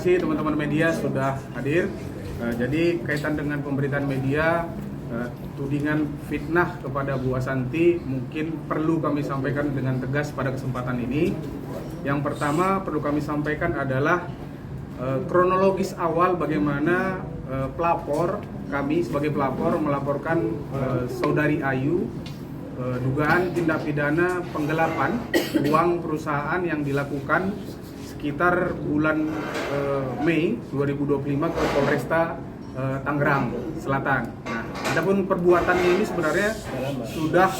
kasih teman-teman media sudah hadir. Jadi kaitan dengan pemberitaan media, tudingan fitnah kepada Bu Asanti mungkin perlu kami sampaikan dengan tegas pada kesempatan ini. Yang pertama perlu kami sampaikan adalah kronologis awal bagaimana kami sebagai pelapor melaporkan saudari Ayu dugaan tindak pidana penggelapan uang perusahaan yang dilakukan sekitar bulan Mei 2025 ke Polresta Tangerang Selatan. Nah, adapun perbuatan ini sebenarnya sudah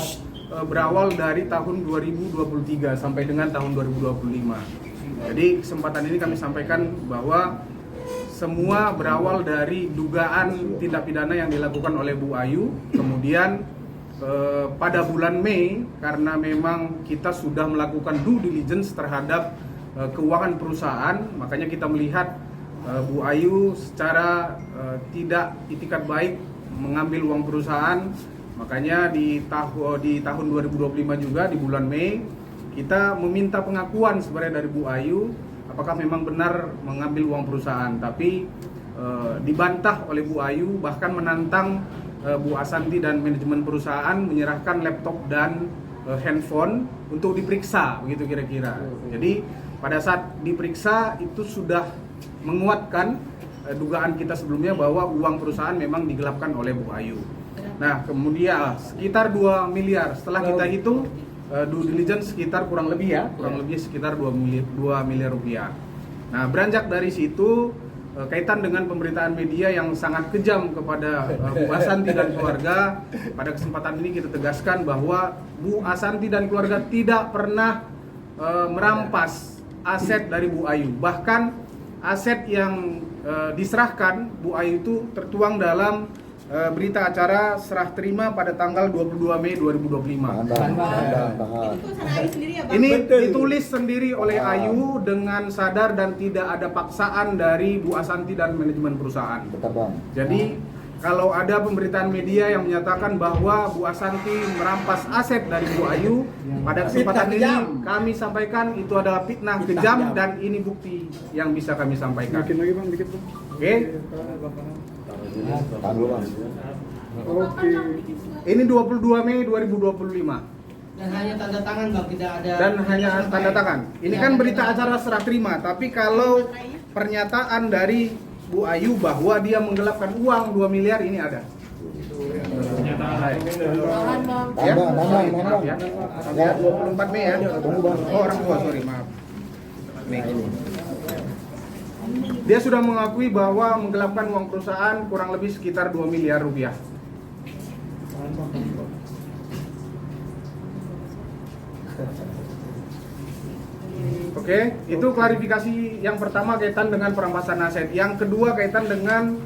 berawal dari tahun 2023 sampai dengan tahun 2025. Jadi kesempatan ini kami sampaikan bahwa semua berawal dari dugaan tindak pidana yang dilakukan oleh Bu Ayu. Kemudian pada bulan Mei, karena memang kita sudah melakukan due diligence terhadap keuangan perusahaan, makanya kita melihat Bu Ayu secara tidak itikat baik mengambil uang perusahaan. Makanya di tahun 2025 juga di bulan Mei kita meminta pengakuan sebenarnya dari Bu Ayu apakah memang benar mengambil uang perusahaan, tapi dibantah oleh Bu Ayu, bahkan menantang Bu Asanti dan manajemen perusahaan menyerahkan laptop dan handphone untuk diperiksa, begitu kira-kira. Jadi pada saat diperiksa itu sudah menguatkan dugaan kita sebelumnya bahwa uang perusahaan memang digelapkan oleh Bu Ayu. Nah, kemudian sekitar 2 miliar setelah kita hitung due diligence sekitar kurang lebih sekitar 2 miliar rupiah. Nah, beranjak dari situ kaitan dengan pemberitaan media yang sangat kejam kepada Bu Asanti dan keluarga, pada kesempatan ini kita tegaskan bahwa Bu Asanti dan keluarga tidak pernah merampas aset dari Bu Ayu. Bahkan aset yang diserahkan Bu Ayu itu tertuang dalam berita acara serah terima pada tanggal 22 Mei 2025. Ini ditulis sendiri oleh Ayu dengan sadar dan tidak ada paksaan dari Bu Asanti dan manajemen perusahaan. Jadi kalau ada pemberitaan media yang menyatakan bahwa Bu Asanti merampas aset dari Bu Ayu, pada kesempatan ini kami sampaikan itu adalah fitnah kejam dan ini bukti yang bisa kami sampaikan. Dikit lagi Bang, dikit Bang. Oke. Oke. Ini 22 Mei 2025. Dan hanya tanda tangan Bang, tidak ada. Dan hanya tanda tangan. Ini kan berita acara serah terima, tapi kalau pernyataan dari Bu Ayu bahwa dia menggelapkan uang 2 miliar ini ada. Ya, maaf ya. Ya, 24 Mei ya. Oh, orang tua, sorry, maaf. Nih. Dia sudah mengakui bahwa menggelapkan uang perusahaan kurang lebih sekitar 2 miliar rupiah. Oke, itu klarifikasi yang pertama kaitan dengan perampasan aset. Yang kedua kaitan dengan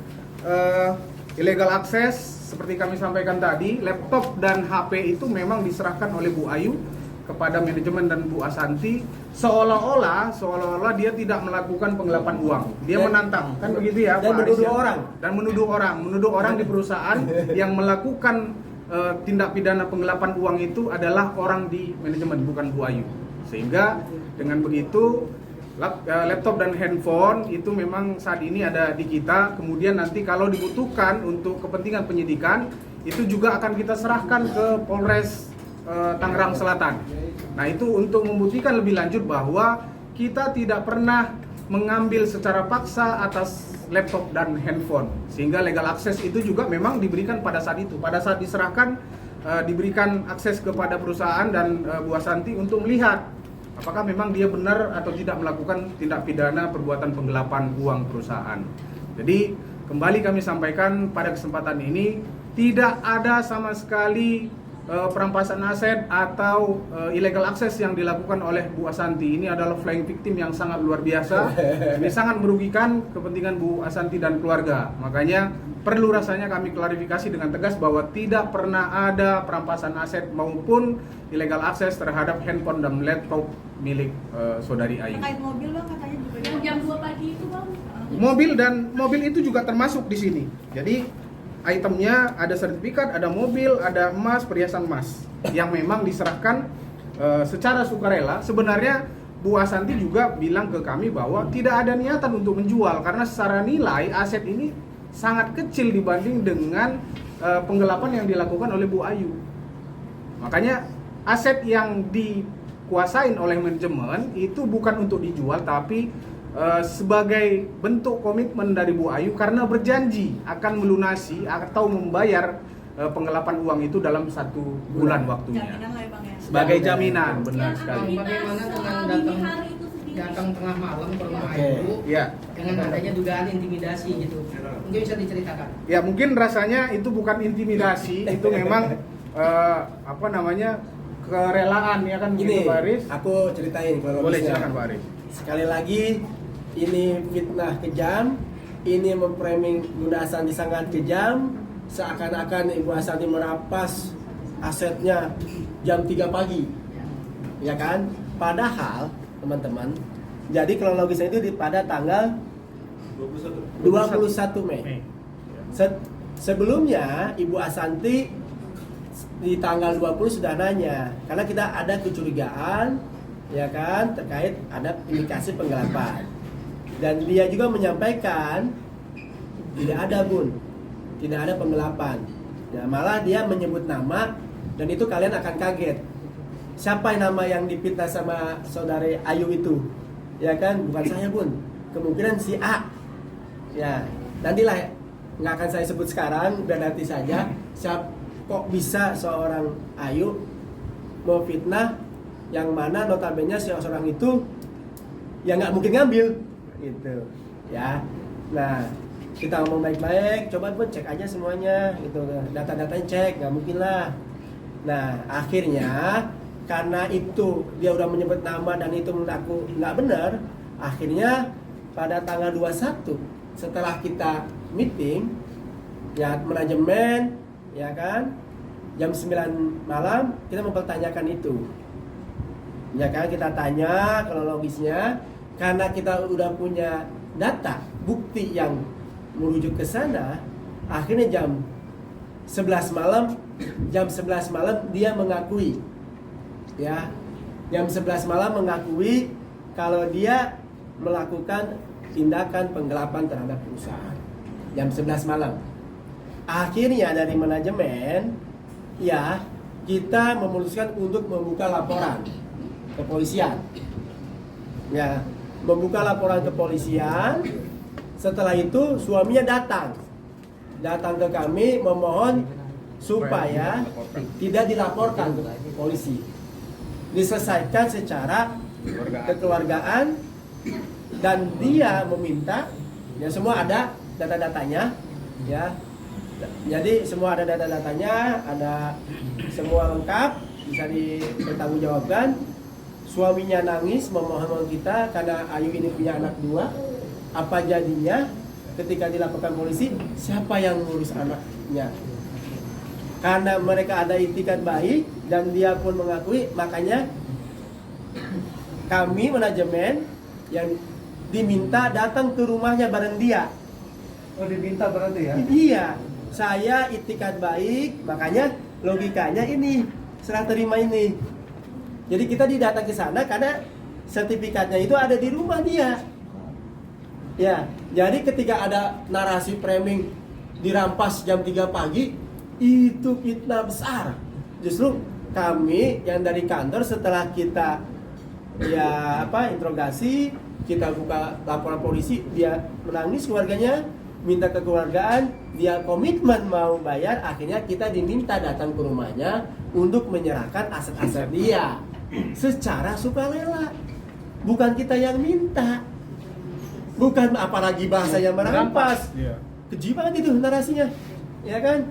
illegal access. Seperti kami sampaikan tadi, laptop dan HP itu memang diserahkan oleh Bu Ayu kepada manajemen dan Bu Asanti seolah-olah dia tidak melakukan penggelapan uang. Dia menantang, kan begitu ya? Dan menuduh orang di perusahaan yang melakukan tindak pidana penggelapan uang itu adalah orang di manajemen, bukan Bu Ayu. Sehingga dengan begitu laptop dan handphone itu memang saat ini ada di kita. Kemudian nanti kalau dibutuhkan untuk kepentingan penyidikan itu juga akan kita serahkan ke Polres Tangerang Selatan. Nah, itu untuk membuktikan lebih lanjut bahwa kita tidak pernah mengambil secara paksa atas laptop dan handphone, sehingga legal access itu juga memang diberikan pada saat itu. Pada saat diserahkan diberikan akses kepada perusahaan dan Bu Asanti untuk melihat apakah memang dia benar atau tidak melakukan tindak pidana perbuatan penggelapan uang perusahaan. Jadi kembali kami sampaikan pada kesempatan ini tidak ada sama sekali perampasan aset atau illegal access yang dilakukan oleh Bu Asanti. Ini adalah flying victim yang sangat luar biasa. Ini sangat merugikan kepentingan Bu Asanti dan keluarga. Makanya perlu rasanya kami klarifikasi dengan tegas bahwa tidak pernah ada perampasan aset maupun illegal access terhadap handphone dan laptop milik saudari Ayu. Terkait mobil Bang, katanya juga jam 2 pagi itu Bang. Mobil itu juga termasuk di sini. Jadi itemnya ada sertifikat, ada mobil, ada emas, perhiasan emas yang memang diserahkan secara sukarela. Sebenarnya Bu Asanti juga bilang ke kami bahwa tidak ada niatan untuk menjual karena secara nilai aset ini sangat kecil dibanding dengan penggelapan yang dilakukan oleh Bu Ayu. Makanya aset yang dikuasain oleh manajemen itu bukan untuk dijual tapi sebagai bentuk komitmen dari Bu Ayu karena berjanji akan melunasi atau membayar penggelapan uang itu dalam 1 bulan waktunya. Jaminan lah ya Bang ya. Sebagai jaminan, benar Yang sekali. Bagaimana dengan dini datang- hari itu sendiri? Datang tengah malam ke rumah Oke. Ayu Ya. dengan adanya dugaan intimidasi gitu. Mungkin bisa diceritakan. Ya mungkin rasanya itu bukan intimidasi, itu memang kerelaan ya kan Gini, begitu Pak Aris? aku ceritain kalau Boleh silakan Pak Aris. Sekali lagi, ini fitnah kejam, ini memframing Bunda Asanti sangat kejam, seakan-akan Ibu Asanti merampas asetnya jam 3 pagi, ya kan? Padahal teman-teman, jadi kronologisnya itu pada tanggal 21 Mei. Sebelumnya Ibu Asanti di tanggal 20 sudah nanya karena kita ada kecurigaan ya kan terkait ada indikasi penggelapan dan dia juga menyampaikan tidak ada Bun, tidak ada penggelapan ya, malah dia menyebut nama dan itu kalian akan kaget siapa nama yang dipitnah sama saudari Ayu itu ya kan, bukan saya Bun, kemungkinan si A ya, nantilah nggak akan saya sebut sekarang dan nanti saja kok bisa seorang Ayu mau fitnah yang mana notabene si seorang itu ya nggak mungkin ngambil gitu ya. Nah kita ngomong baik-baik, coba pun cek aja semuanya gitu, data-datanya cek, nggak mungkin lah. Nah akhirnya karena itu dia udah menyebut nama dan itu menurut aku nggak benar, akhirnya pada tanggal 21 setelah kita meeting ya manajemen ya kan jam 9 malam kita mempertanyakan itu ya kan, kita tanya kronologisnya karena kita udah punya data bukti yang merujuk ke sana. Akhirnya jam 11 malam dia mengakui ya, jam 11 malam mengakui kalau dia melakukan tindakan penggelapan terhadap perusahaan jam 11 malam. Akhirnya dari manajemen ya kita memutuskan untuk membuka laporan ke polisian ya, membuka laporan ke polisian. Setelah itu suaminya datang ke kami memohon supaya tidak dilaporkan ke polisi, diselesaikan secara kekeluargaan dan dia meminta ya semua ada data-datanya ya. Jadi semua ada data-datanya, ada semua lengkap, bisa dipertanggungjawabkan. Suaminya nangis memohon kita karena Ayu ini punya anak 2. Apa jadinya ketika dilaporkan polisi, siapa yang ngurus anaknya? Karena mereka ada itikat baik dan dia pun mengakui, makanya kami manajemen yang diminta datang ke rumahnya bareng dia. Oh diminta berarti ya? Iya, saya itikat baik, makanya logikanya ini serah terima ini. Jadi kita didatang ke sana karena sertifikatnya itu ada di rumah dia. Ya, jadi ketika ada narasi framing dirampas jam 3 pagi, itu fitnah besar. Justru kami yang dari kantor setelah kita interogasi, kita buka laporan polisi, dia menangis keluarganya, minta kekeluargaan, dia komitmen mau bayar, akhirnya kita diminta datang ke rumahnya untuk menyerahkan aset-aset dia secara sukarela. Bukan kita yang minta, bukan apalagi bahasa yang merampas. Iya. Keji banget itu narasinya, ya kan?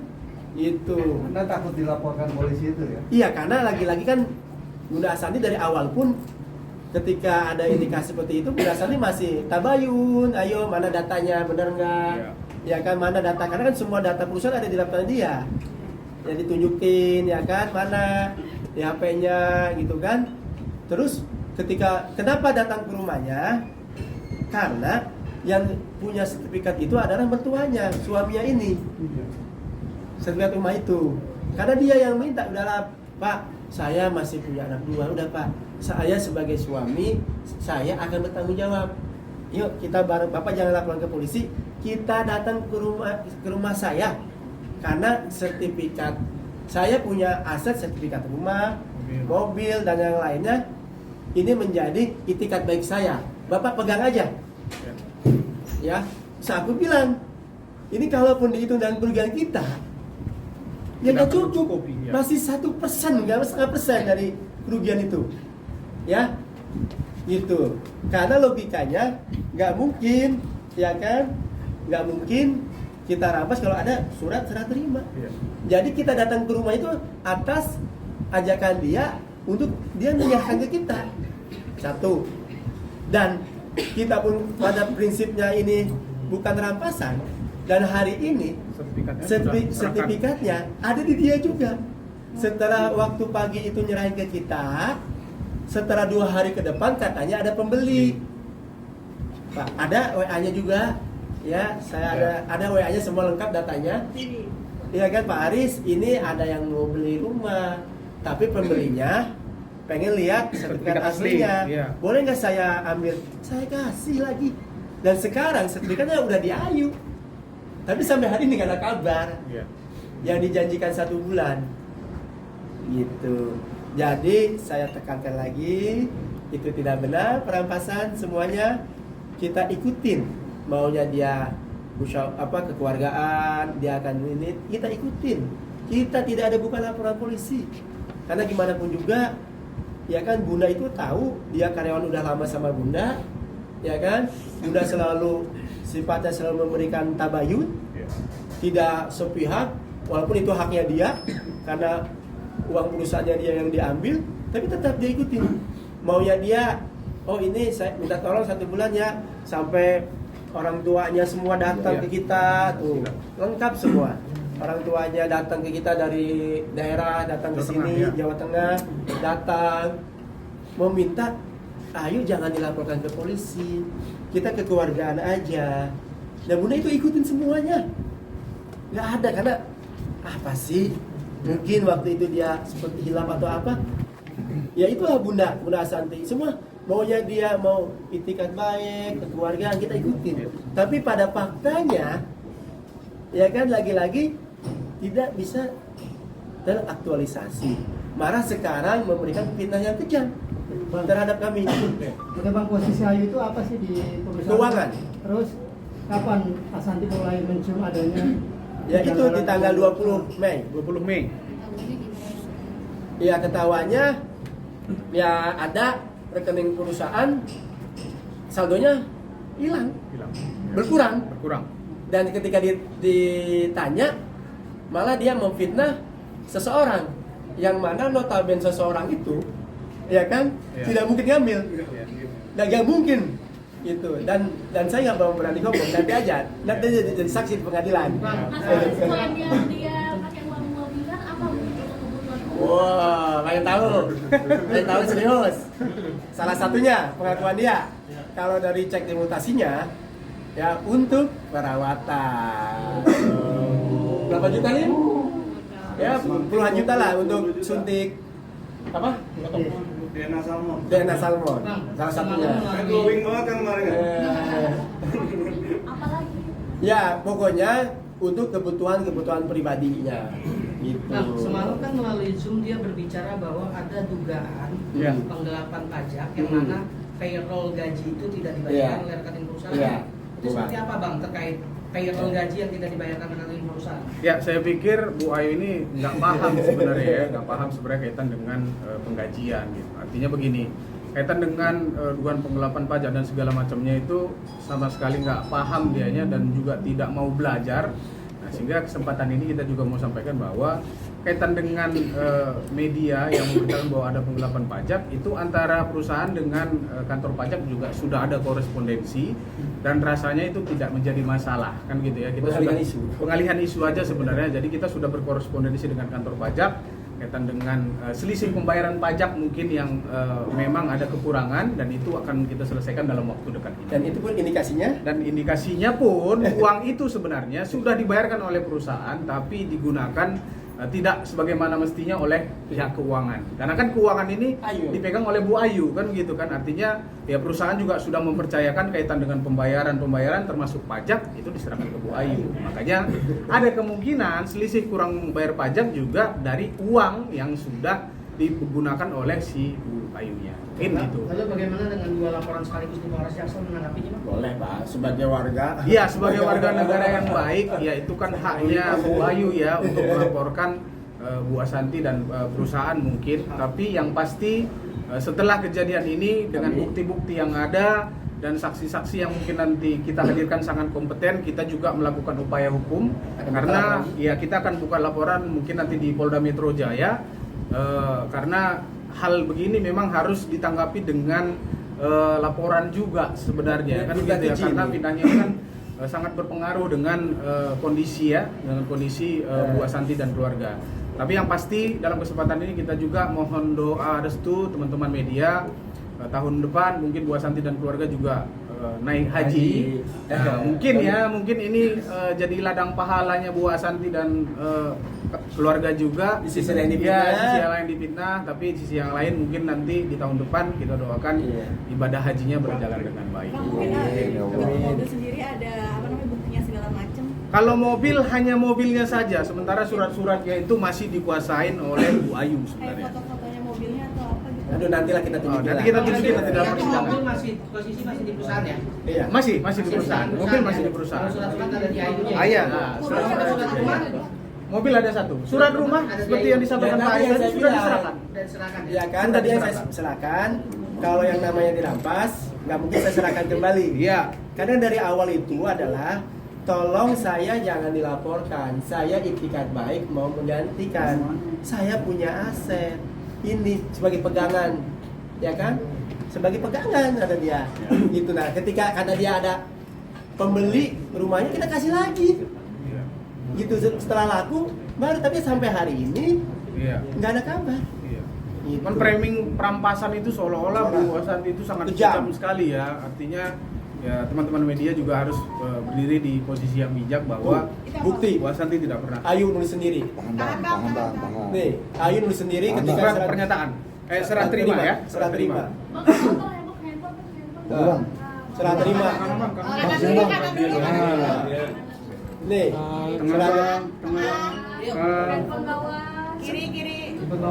Itu. Anda takut dilaporkan polisi itu ya? Iya, karena lagi-lagi kan Bunda Asanti dari awal pun ketika ada indikasi seperti itu, Bunda Asanti masih tabayun, ayo mana datanya, benar nggak? Ya kan, mana data, karena kan semua data perusahaan ada di laptop dia. Ya ditunjukin, ya kan, mana di HP-nya gitu kan. Terus ketika, kenapa datang ke rumahnya? Karena yang punya sertifikat itu adalah mertuanya, suaminya ini. Sertifikat rumah itu. Karena dia yang minta, udahlah Pak, saya masih punya anak 2. Udah Pak, saya sebagai suami, saya akan bertanggung jawab. Yuk kita bareng, Bapak jangan laporan ke polisi, kita datang ke rumah saya. Karena sertifikat, saya punya aset sertifikat rumah, mobil dan yang lainnya. Ini menjadi itikat baik saya. Bapak pegang aja. Ya, terus aku bilang, ini kalaupun dihitung dengan kerugian kita, ya nggak cukup, ya. masih 1%, nggak 0,5% dari kerugian itu, ya, gitu. Karena logikanya nggak mungkin, ya kan, nggak mungkin kita rampas kalau ada surat serah terima. Ya. Jadi kita datang ke rumah itu atas ajakan dia untuk dia menyerahkan ke kita. Satu, dan kita pun pada prinsipnya ini bukan rampasan. Dan hari ini sertifikatnya ada di dia juga. Setelah waktu pagi itu nyerahin ke kita, setelah 2 hari ke depan katanya ada pembeli. Pak, ada WA-nya juga. Ya, saya ada WA-nya semua lengkap datanya. Iya kan Pak Aris, ini ada yang mau beli rumah, tapi pembelinya pengen lihat sertifikat aslinya. Iya. Boleh nggak saya ambil? Saya kasih lagi. Dan sekarang sertifikatnya udah di Ayu. Tapi sampai hari ini nggak ada kabar. Ya. Yang dijanjikan 1 bulan. Gitu. Jadi saya tekankan lagi, itu tidak benar perampasan semuanya. Kita ikutin maunya dia kekeluargaan, dia akan ini, kita ikutin. Kita tidak ada bukan laporan polisi. Karena gimana pun juga, ya kan Bunda itu tahu dia karyawan udah lama sama Bunda, ya kan? Bunda selalu sifatnya selalu memberikan tabayun, tidak sepihak, walaupun itu haknya dia, karena uang perusahaannya dia yang diambil, tapi tetap dia ikutin. Maunya dia, oh ini saya minta tolong 1 bulan ya, sampai orang tuanya semua datang ke kita, tuh lengkap semua. Orang tuanya datang ke kita dari daerah, datang ke sini, Jawa Tengah, datang meminta, ayo jangan dilaporkan ke polisi, kita kekeluargaan aja. Dan Bunda itu ikutin semuanya. Nggak ada, karena apa sih? Mungkin waktu itu dia seperti hilang atau apa. Ya itulah Bunda Asanti. Semua maunya dia mau itikat baik, kekeluargaan, kita ikutin. Tapi pada faktanya, ya kan lagi-lagi tidak bisa teraktualisasi. Malah sekarang memberikan fitnah yang kejam terhadap kami. Oke Bang, posisi Ayu itu apa sih di perusahaan? Keuangan. Terus kapan Asanti mulai mencium adanya? Ya itu di tanggal 20 Mei. 20 Mei. Ya ketahuannya ya ada rekening perusahaan saldonya hilang, berkurang. Dan ketika ditanya, malah dia memfitnah seseorang yang mana notabene seseorang itu, ya kan, tidak mungkin ngambil, nggak mungkin gitu. Dan saya nggak mau berani ngomong, nanti aja, nanti jadi saksi di pengadilan. Selain dia pakai uang mobilan, apa kebutuhan? Wah, kalian tahu serius. Salah satunya pengakuan dia, kalau dari cek dimutasinya, ya untuk perawatan. Berapa juta nih? Ya puluhan juta lah untuk suntik apa? DNA salmon. Salah satunya. Glowing banget kan kemarin. Apalagi? Ya pokoknya untuk kebutuhan pribadinya. Gitu. Nah, semalam kan melalui Zoom dia berbicara bahwa ada dugaan penggelapan pajak yang mana payroll gaji itu tidak dibayarkan oleh rekening perusahaan. Itu seperti apa Bang terkait payroll gaji yang tidak dibayarkan rekening perusahaan? Ya, saya pikir Bu Ayu ini nggak paham sebenarnya ya, nggak paham sebenarnya kaitan dengan penggajian gitu. Artinya begini, kaitan dengan dugaan penggelapan pajak dan segala macamnya itu sama sekali nggak paham dianya dan juga tidak mau belajar. Nah, sehingga kesempatan ini kita juga mau sampaikan bahwa kaitan dengan media yang memberitakan bahwa ada penggelapan pajak itu antara perusahaan dengan kantor pajak juga sudah ada korespondensi dan rasanya itu tidak menjadi masalah kan gitu ya. Kita pengalihan isu aja sebenarnya. Jadi kita sudah berkorespondensi dengan kantor pajak kaitan dengan selisih pembayaran pajak mungkin yang memang ada kekurangan dan itu akan kita selesaikan dalam waktu dekat ini. Dan itu pun indikasinya? Dan indikasinya pun uang itu sebenarnya sudah dibayarkan oleh perusahaan tapi digunakan tidak sebagaimana mestinya oleh pihak keuangan. Karena kan keuangan ini Ayu. dipegang oleh Bu Ayu kan gitu kan. Artinya ya perusahaan juga sudah mempercayakan kaitan dengan pembayaran termasuk pajak itu diserahkan ke Bu Ayu. Makanya ada kemungkinan selisih kurang bayar pajak juga dari uang yang sudah digunakan oleh si Bu Ayunya. Gitu. Lalu bagaimana dengan dua laporan sekaligus di Polres Jaksel menanggapinya, Bang? Boleh Pak, sebagai warga. Iya, sebagai warga negara yang baik, ya itu kan haknya Bu Ayu ya untuk melaporkan Bu Asanti dan perusahaan mungkin. Tapi yang pasti setelah kejadian ini dengan bukti-bukti yang ada dan saksi-saksi yang mungkin nanti kita hadirkan sangat kompeten, kita juga melakukan upaya hukum karena ya kita akan buka laporan mungkin nanti di Polda Metro Jaya karena hal begini memang harus ditanggapi dengan laporan juga sebenarnya kan gitu ya, karena pindahnya kan sangat berpengaruh dengan kondisi ya, dengan kondisi Bu Asanti dan keluarga. Tapi yang pasti dalam kesempatan ini kita juga mohon doa restu teman-teman media tahun depan mungkin Bu Asanti dan keluarga juga naik haji. Mungkin ini jadi ladang pahalanya Bu Asanti dan keluarga juga. Di sisi lain dipitnah. Ya, di sisi yang lain dipitnah, tapi di sisi yang lain mungkin nanti di tahun depan kita doakan ibadah hajinya berjalan dengan baik. Bang, mungkin untuk mobil sendiri ada apa namanya buktinya segala macam. Kalau mobil hanya mobilnya saja, sementara surat-suratnya itu masih dikuasain oleh Bu Ayu Kayak sebenarnya. foto-fotonya mobilnya atau apa gitu. Aduh, nantilah kita tunjukin. nanti kita tunjukin nanti dalam Yang persidangan. mobil masih posisi masih di perusahaan ya? Iya. Masih di perusahaan. Mobil masih di perusahaan. Kalau surat-surat ada di Ayunya. Iya. Surat rumah Mobil ada satu. Surat rumah seperti yang disampaikan Pak Ayu tadi sudah diserahkan. dan serahkan ya. Iya kan, tadi yang saya serahkan. Kalau yang namanya dirampas, nggak mungkin saya serahkan kembali. Iya. Karena dari awal itu adalah tolong saya jangan dilaporkan. Saya itikat baik mau menggantikan. Saya punya aset. Ini sebagai pegangan, ya kan? Sebagai pegangan ada dia. Gitu nah. Ketika karena dia ada pembeli rumahnya kita kasih lagi. Gitu setelah laku baru, tapi sampai hari ini Iya. nggak ada kabar. Iya. Gitu. Kan framing perampasan itu seolah-olah Bu Asanti itu sangat Kejam. kejam sekali ya. Artinya ya teman-teman media juga harus berdiri di posisi yang bijak bahwa Bukti Bu Asanti tidak pernah. Ayu nulis sendiri. Nih, Ayu nulis sendiri ketika Surat serah- pernyataan. Serah terima ya. Serah terima. Bang, foto handphone. Nah, serah terima. Kanan dulu, kanan dulu. Nih, serah Handphone bawah. Kiri.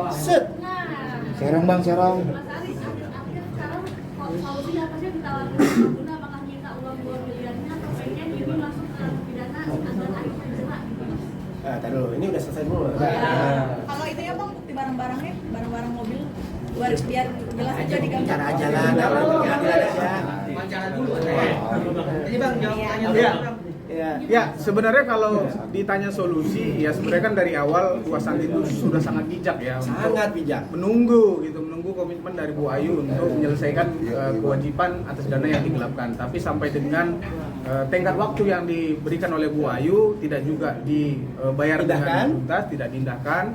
set. Nah. Serang bang, serang. Mas Aris, akhir sekarang solusinya apa sih ditawarin sama Guna? Apakah minta uang 2 miliarnya atau pengen ini masuk ke pidana agar Arisnya dijerat gitu? Ah, tar dulu, ini udah selesai dulu. Kalau itu ya Bang, bukti barang-barangnya, barang-barang mobil biar jelas aja digambar. Bicara aja lah, nggak apa-apa, biar aja. Wawancara dulu ya. Jadi Bang jawab pertanyaan Iya. dulu, Bang. Ya. Ya, sebenarnya kalau ditanya solusi, ya sebenarnya kan dari awal Bu Asanti itu sudah sangat bijak ya untuk Sangat bijak. menunggu komitmen dari Bu Ayu untuk menyelesaikan kewajiban atas dana yang digelapkan. Tapi sampai dengan tenggat waktu yang diberikan oleh Bu Ayu tidak juga dibayar dengan tuntas, tidak diindahkan.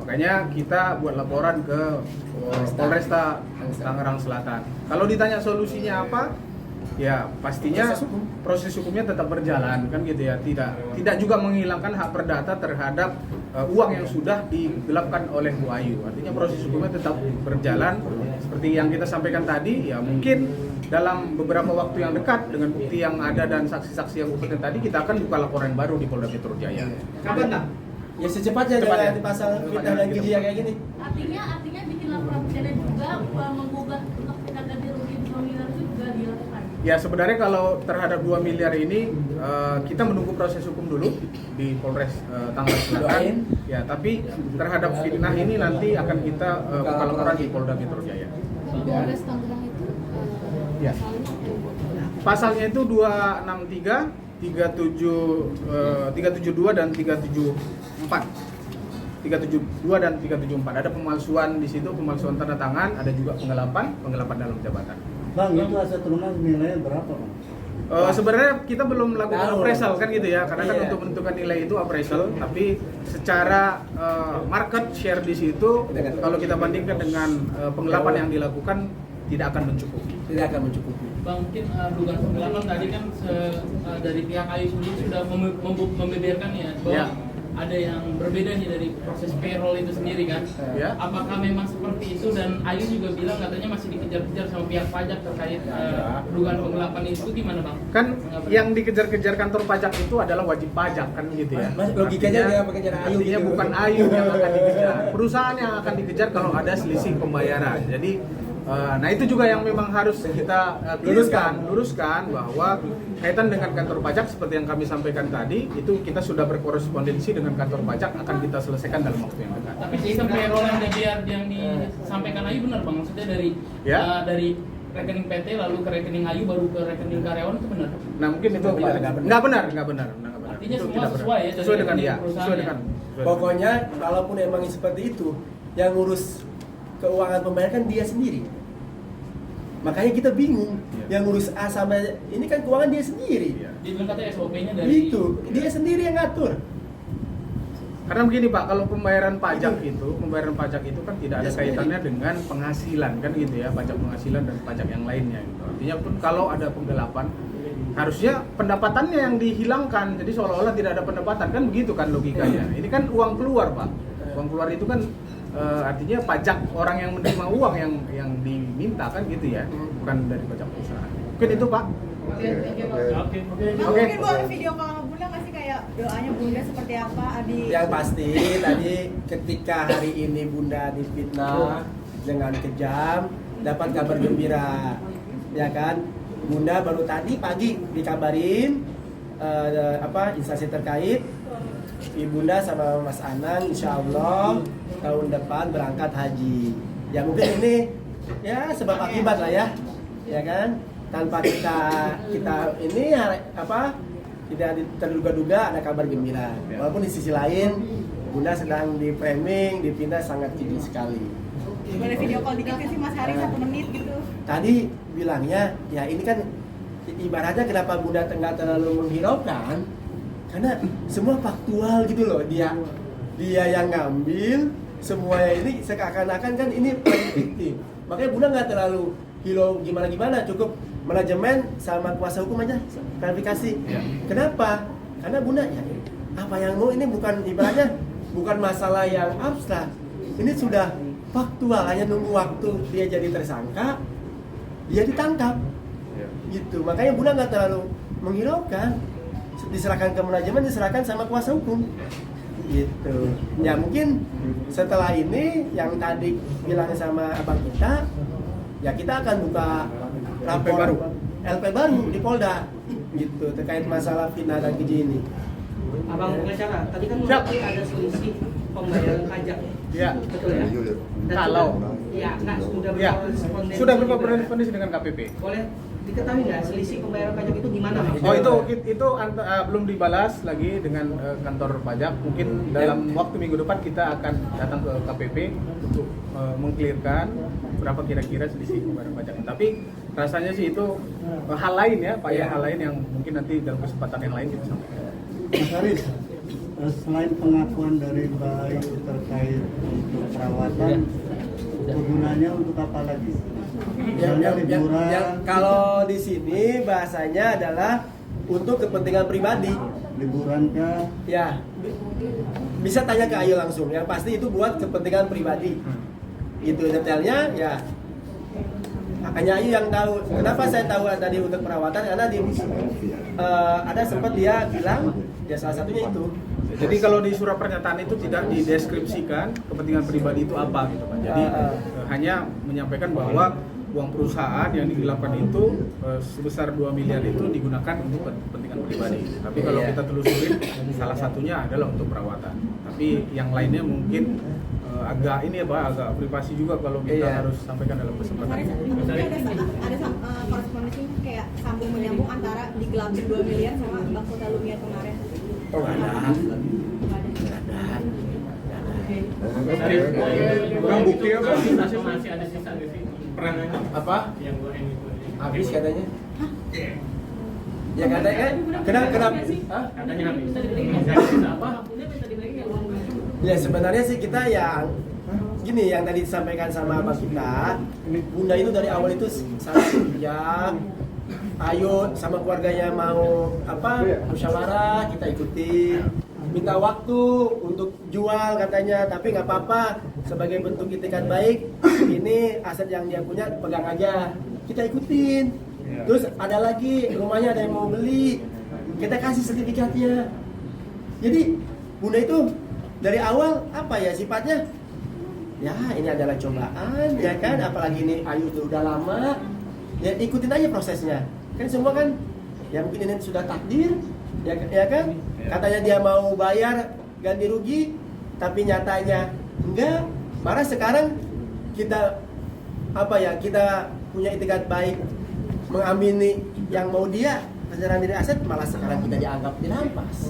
Makanya kita buat laporan ke Polresta Tangerang Selatan. Kalau ditanya solusinya apa? Ya pastinya proses hukumnya tetap berjalan kan gitu ya, tidak juga menghilangkan hak perdata terhadap uang yang sudah digelapkan oleh Bu Ayu. Artinya proses hukumnya tetap berjalan seperti yang kita sampaikan tadi. Ya mungkin dalam beberapa waktu yang dekat dengan bukti yang ada dan saksi-saksi yang kompeten tadi kita akan buka laporan baru di Polda Metro Jaya. Kapan Bang? Ya secepatnya Cepatnya. jangan dipasang fitnah dan gizi kayak gini. Artinya bikin laporan pidana juga menggugat untuk tindak ganti rugi 2 miliar itu juga dilakukan. Ya sebenarnya kalau terhadap 2 miliar ini kita menunggu proses hukum dulu di Polres Tangerang Selatan. Doain. Ya tapi terhadap fitnah ini nanti akan kita buka laporan di Polda Metro Jaya. Polres Tangerang itu Ya. Pasalnya itu 263, 372 dan 374. 372 dan 374. Ada pemalsuan di situ, pemalsuan tanda tangan, ada juga penggelapan dalam jabatan. Bang, itu aset rumah nilainya berapa, Bang? Sebenarnya kita belum melakukan Tahu. appraisal kan gitu ya, karena kan Iya. untuk menentukan nilai itu appraisal, tapi secara market share di situ kalau kita bandingkan dengan penggelapan yang dilakukan tidak akan mencukupi. Tidak akan mencukupi. Bang, mungkin dugaan penggelapan tadi kan dari pihak Ayu sendiri sudah membeberkan ya bahwa Ya. ada yang berbeda nih dari proses payroll itu sendiri kan. Ya. Apakah memang seperti itu, dan Ayu juga bilang katanya masih dikejar-kejar sama pihak pajak terkait dugaan penggelapan itu, gimana Bang? Kan yang dikejar-kejar kantor pajak itu adalah wajib pajak kan gitu ya. Mas, logikanya dia mengejar Ayu artinya gitu. bukan Ayu yang akan dikejar, perusahaan yang akan dikejar kalau ada selisih pembayaran. Jadi nah itu juga yang memang harus kita luruskan bahwa kaitan dengan kantor pajak seperti yang kami sampaikan tadi, itu kita sudah berkorespondensi dengan kantor pajak, akan kita selesaikan dalam waktu yang dekat. Tapi sistem payroll yang disampaikan Ayu benar Bang? Maksudnya dari rekening PT lalu ke rekening Ayu baru ke rekening karyawan, itu benar? Nah mungkin itu nggak benar. Artinya Itu semua tidak sesuai ya, sesuai dengan dari dia, perusahaan sesuai ya? dengan. Pokoknya kalaupun emang seperti itu, yang ngurus keuangan pembayaran kan dia sendiri. Makanya kita bingung. Iya. Yang ngurus A sama ini kan keuangan dia sendiri. Iya. Dia bilang katanya SOP-nya dari Itu dia sendiri yang ngatur. Karena begini Pak, kalau pembayaran pajak itu kan tidak ada kaitannya dengan penghasilan kan gitu ya, pajak penghasilan dan pajak yang lainnya gitu. Artinya pun kalau ada penggelapan, harusnya pendapatannya yang dihilangkan, jadi seolah-olah tidak ada pendapatan kan begitu kan logikanya. Ini kan uang keluar Pak, uang keluar itu kan artinya pajak orang yang menerima uang yang diminta kan gitu ya, bukan dari pajak perusahaan. Mungkin itu Pak. Oke. Mungkin Bu ada video call sama Bunda nggak sih, kayak doanya Bunda seperti apa, Adi? Yang pasti tadi ketika hari ini Bunda difitnah dengan kejam, dapat kabar gembira, ya kan? Bunda baru tadi pagi dikabarin instansi terkait, Ibunda sama Mas Anang insya Allah tahun depan berangkat haji. Ya mungkin ini ya sebab akibat lah ya kan? Tanpa kita ini tidak terduga-duga ada kabar gembira. Walaupun di sisi lain Bunda sedang di framing, dipindah sangat tinggi sekali. Boleh video call dikit sih Mas Hari 1 menit gitu. Tadi bilangnya ya ini kan ibaratnya kenapa Bunda nggak terlalu menghiraukan, karena semua faktual gitu loh. Dia yang ngambil semuanya ini seakan-akan kan ini fiktif. Makanya Bunda nggak terlalu hirau gimana, cukup manajemen sama kuasa hukum aja klarifikasi. Kenapa? Karena Bunda ya apa yang mau ini bukan ibaratnya bukan masalah yang abstrak. Ini sudah faktual, hanya nunggu waktu dia jadi tersangka, dia ditangkap. Gitu. Makanya Bunda nggak terlalu menghiraukan. Diserahkan ke manajemen, diserahkan sama kuasa hukum. Gitu. Ya mungkin setelah ini yang tadi bilang sama abang kita, ya kita akan buka lapor LP baru di Polda gitu terkait masalah fitnah dan keji ini. Abang pengacara, tadi kan mengakui ada selisih pembayaran pajak. Ya. Betul ya? Dan Kalau sudah sudah berkorespondensi dengan KPP. Boleh diketahui nggak selisih pembayaran pajak itu gimana? Oh itu belum dibalas lagi dengan kantor pajak. Mungkin dalam waktu minggu depan kita akan datang ke KPP untuk mengklirkan berapa kira-kira selisih pembayaran pajak. Tapi rasanya sih itu hal lain ya, Pak ya, hal lain yang mungkin nanti dalam kesempatan yang lain kita sampaikan. Mas Haris, selain pengakuan dari Mbak Ayu terkait untuk perawatan, kegunaannya untuk apa lagi? Misalnya liburan. Kalau di sini bahasanya adalah untuk kepentingan pribadi. Liburan kah? Ya, bisa tanya ke Ayu langsung. Yang pasti itu buat kepentingan pribadi. Itu detailnya ya. Hanya Ayu yang tahu. Kenapa saya tahu tadi untuk perawatan? Karena ada sempat dia bilang ya salah satunya itu. Jadi kalau di surat pernyataan itu tidak dideskripsikan kepentingan pribadi itu apa gitu Pak. Jadi hanya menyampaikan bahwa uang perusahaan yang digelapkan itu sebesar 2 miliar itu digunakan untuk kepentingan pribadi. Tapi kalau kita telusurin salah satunya adalah untuk perawatan. Tapi yang lainnya mungkin agak ini ya Pak, agak privasi juga kalau kita harus sampaikan dalam kesempatan Mas ini. Haris, ada korespondensi kayak sambung menyambung antara digelapin 2 miliar sama Bang Kota Lumiat kemarin. Oh nggak ada. Bang bukti apa? masih ada sisa pernah nanya Apa? yang gue ini Habis katanya. Ya katanya kenapa? Hah? katanya habis. Sisa apa? Ya sebenarnya sih kita yang gini yang tadi disampaikan sama abang kita, Bunda itu dari awal itu sangat diam. Ayo sama keluarganya mau musyawarah kita ikuti. minta waktu untuk jual katanya, tapi nggak apa-apa, sebagai bentuk itikat baik, ini aset yang dia punya pegang aja, kita ikutin. Terus ada lagi rumahnya ada yang mau beli, kita kasih sertifikatnya. Jadi Bunda itu dari awal apa ya sifatnya? Ya ini adalah cobaan, ya kan? Apalagi ini Ayu itu udah lama, ya ikutin aja prosesnya. Kan semua kan, ya mungkin ini sudah takdir, ya kan? Katanya dia mau bayar ganti rugi, tapi nyatanya enggak. Malah sekarang kita apa ya? Kita punya itikat baik mengamini yang mau dia penyerahan diri aset, malah sekarang kita dianggap dirampas.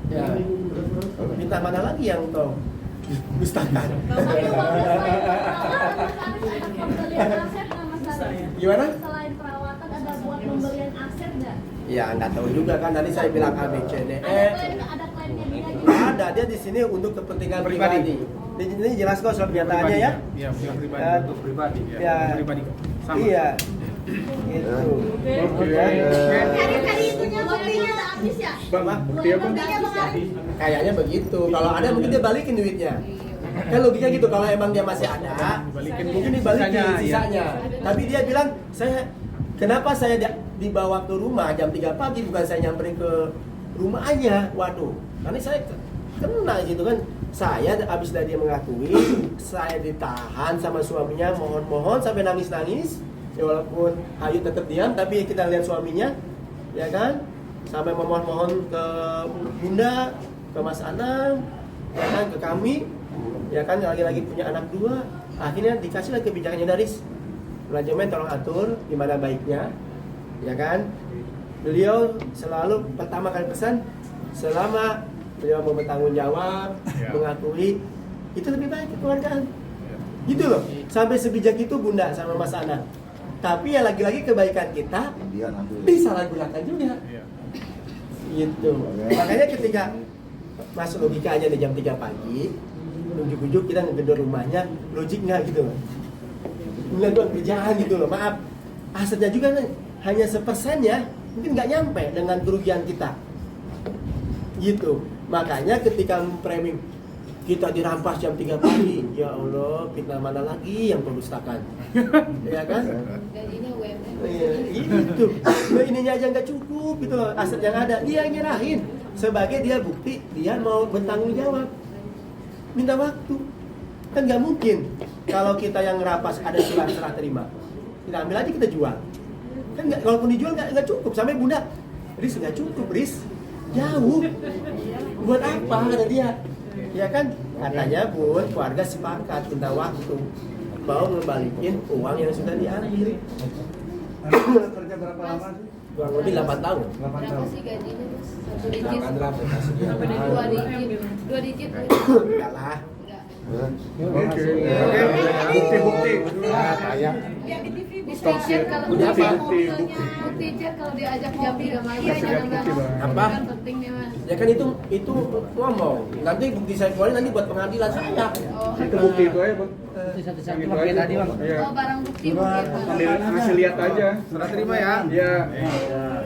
Ya, minta mana lagi yang kau dustakan? Tapi uangnya selain pembelian aset nggak Mas Dari? Gimana? Selain perawatan ada buat pembelian aset nggak? Ya nggak tahu juga kan, tadi saya bilang A, B, C, D, E. Ada klaimnya dia juga. Ada, dia di sini untuk kepentingan pribadi. Di sini jelas kok soal kenyataannya ya. Iya, bukan pribadi. Ya. Untuk pribadi. Ya. Pribadi. Sama. Iya. Gitu. Oke. Hari-hari itunya buktinya udah habis ya? Apa? Bukti apa? Buktinya Bang Ari? Kayaknya begitu. Kalau ada mungkin dia balikin duitnya. Kan logika gitu, kalau emang dia masih ada, mungkin dibalikin Sisanya, sisanya. Tapi dia bilang, kenapa saya dibawa ke rumah jam 3 pagi, bukan saya nyamperin ke rumahnya. Waduh, nanti saya kena gitu kan. Saya habis dari dia mengakui, saya ditahan sama suaminya, mohon-mohon sampai nangis-nangis. Ya walaupun Ayu tetap diam, tapi kita lihat suaminya, ya kan, sampai memohon-mohon ke Bunda, ke Mas Anang, ya kan, ke kami, ya kan, lagi-lagi punya anak 2. Akhirnya dikasih lagi kebijakannya dari manajemen, tolong atur gimana baiknya, ya kan. Beliau selalu pertama kali pesan, selama beliau mau bertanggung jawab, mengakui, itu lebih baik kekeluargaan. Gitu loh, sampai sebijak itu Bunda sama Mas Anang. Tapi ya lagi-lagi kebaikan kita disalahgunakan juga. Gitu. Makanya ketika masuk logika aja di jam 3 pagi, ujuk-ujuk kita ngegedor rumahnya, logik nggak gitu loh. Melakukan kerjaan gitu loh, maaf. Asetnya juga hanya 1% ya, mungkin nggak nyampe dengan kerugian kita. Gitu. Makanya ketika framing kita dirampas jam 3 pagi, ya Allah, fitnah mana lagi yang perpustakaan, ya kan? Gajinya UMR. Itu, nah, ininya aja nggak cukup gitu loh, aset yang ada dia nyerahin sebagai dia bukti dia mau bertanggung jawab, minta waktu, kan nggak mungkin kalau kita yang ngerapas ada surat serah terima, kita ambil aja kita jual, kan nggak, walaupun dijual nggak cukup, sampai Bunda, Riz nggak cukup, Riz jauh, buat apa kata dia? Ya kan, katanya Bun, keluarga sepakat minta waktu mau ngembalikin uang yang sudah diambil. Kerja berapa lama sih? Kurang lebih 8 tahun. 8 Berapa tahun. sih gajinya Mas? 1 digit? Jangan berapa kasih dia. Sampai 2 digit. 2 digit. Enggak lah. Enggak. Bukti. Kayak Bukti chat kalau Bukti apa? Bukti chat kalau diajak kopi sama dia jangan Apa? kan penting nih Mas. Ya kan itu ngomong. Nanti bukti saya keluarin nanti buat pengadilan saya. Oh, Itu bukti itu aja, Bang. Satu-satu Gitu pakai aja. tadi, Bang. Iya. oh barang bukti Surat begitu. Ambil hasil lihat aja. Serah terima ya. Iya.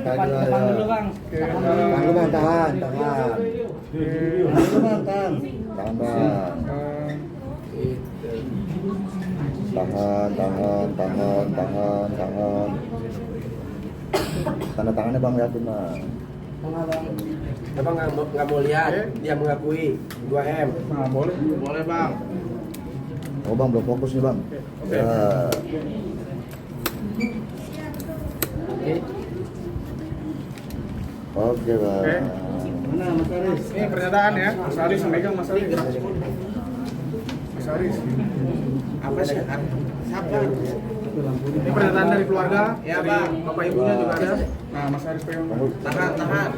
Depan dulu, Bang. Tahan bang, tahan. Tahan. Tahan. Tanda tangannya bang liatin bang. Apa nggak mau lihat? Dia mengakui 2M. Nah, boleh. Boleh, Bang. Oh bang belum fokus nih bang. Oke. Ya. Oke bang. Oke. Mana Mas Aris? Ini pernyataan ya, Mas Aris memegang Mas Aris. Mas Aris. Apa sih? Siapa? Ini pernyataan dari keluarga, Ya, dari Bang. bapak ibunya juga ada. Nah, Mas Aris pegang. Tahan. Tahan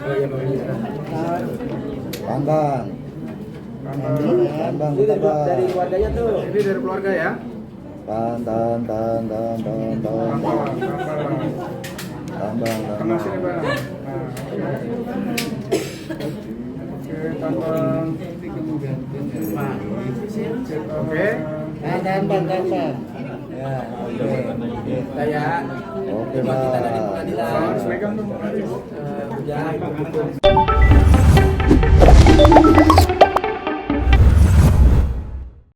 bang. Tahan bang. Ini dari Bang. keluarganya tuh. Ini dari keluarga ya. Tahan. Tahan, Tahan bang. Kena sini bang. Nah, oke, tahan. Oke. Tahan bang. Ya, oke. Ya. Oke Buat kita dari bang. pengadilan. Mas Aris pegang tuh. Udah, itu. Pak.